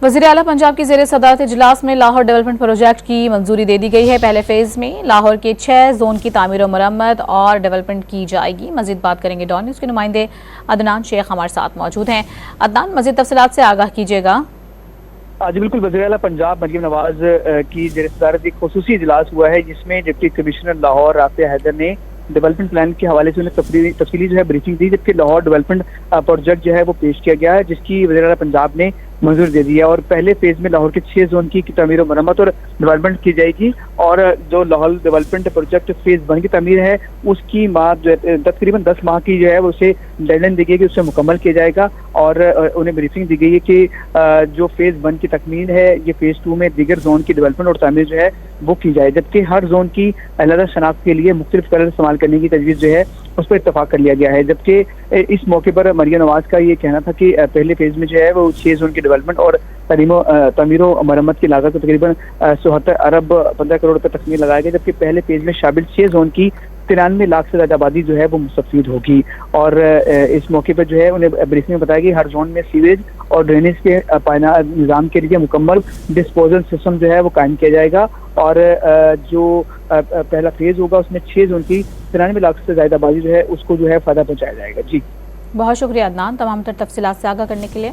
وزیر اعلیٰ پنجاب کی زیر صدارت اجلاس میں لاہور ڈیولپمنٹ پروجیکٹ کی منظوری دے دی گئی ہے۔ پہلے فیز میں لاہور کے 6 زون کی تعمیر و مرمت اور ڈیولپمنٹ کی جائے گی۔ مزید بات کریں گے ڈان نیوز کے نمائندے عدنان شیخ ہمارے ساتھ موجود ہیں۔ عدنان، مزید تفصیلات سے آگاہ کیجیے گا۔ جی بالکل، وزیر اعلیٰ پنجاب مریم نواز کی زیر صدارت ایک خصوصی اجلاس ہوا ہے جس میں ڈپٹی کمشنر لاہور رافع حیدر نے ڈیولپمنٹ پلان کے حوالے سے انہیں تفصیلی جو ہے بریفنگ دی، جبکہ لاہور ڈیولپمنٹ پروجیکٹ جو ہے وہ پیش کیا گیا ہے جس کی وزیر اعلیٰ پنجاب نے منظور دے دی ہے، اور پہلے فیز میں لاہور کے 6 زون کی تعمیر و مرمت اور ڈیولپمنٹ کی جائے گی، اور جو لاہور ڈیولپمنٹ پروجیکٹ فیز 1 کی تعمیر ہے اس کی تقریباً 10 ماہ کی جو ہے اسے ڈیڈ لائن دی گئی کہ اسے مکمل کیا جائے گا، اور انہیں بریفنگ دی گئی ہے کہ جو فیز 1 کی تکمیل ہے یہ فیز 2 میں دیگر زون کی ڈیولپمنٹ اور تعمیر جو ہے وہ کی جائے، جبکہ ہر زون کی علیحدہ شناخت کے لیے مختلف کلر استعمال کرنے کی تجویز جو ہے اس پر اتفاق کر لیا گیا ہے۔ جبکہ اس موقع پر مریم نواز کا یہ کہنا تھا کہ پہلے فیز میں جو ہے وہ 6 زون کی ڈیولپمنٹ اور تعمیر و مرمت کی لاگت تقریباً 77 ارب 15 کروڑ روپے تخمین لگایا گیا، جبکہ پہلے فیز میں شامل 6 زون کی 93 لاکھ سے زیادہ آبادی جو ہے وہ مستفید ہوگی، اور اس موقع پر جو ہے انہیں بریفنگ میں بتایا کہ ہر زون میں سیویج اور ڈرینیج کے نظام کے لیے مکمل ڈسپوزل سسٹم جو ہے وہ قائم کیا جائے گا، اور جو پہلا فیز ہوگا اس میں 6 زون کی 93 لاکھ سے زیادہ آبادی جو ہے اس کو جو ہے فائدہ پہنچایا جائے گا۔ جی بہت شکریہ عدنان، تمام تر تفصیلات سے آگاہ کرنے کے لیے۔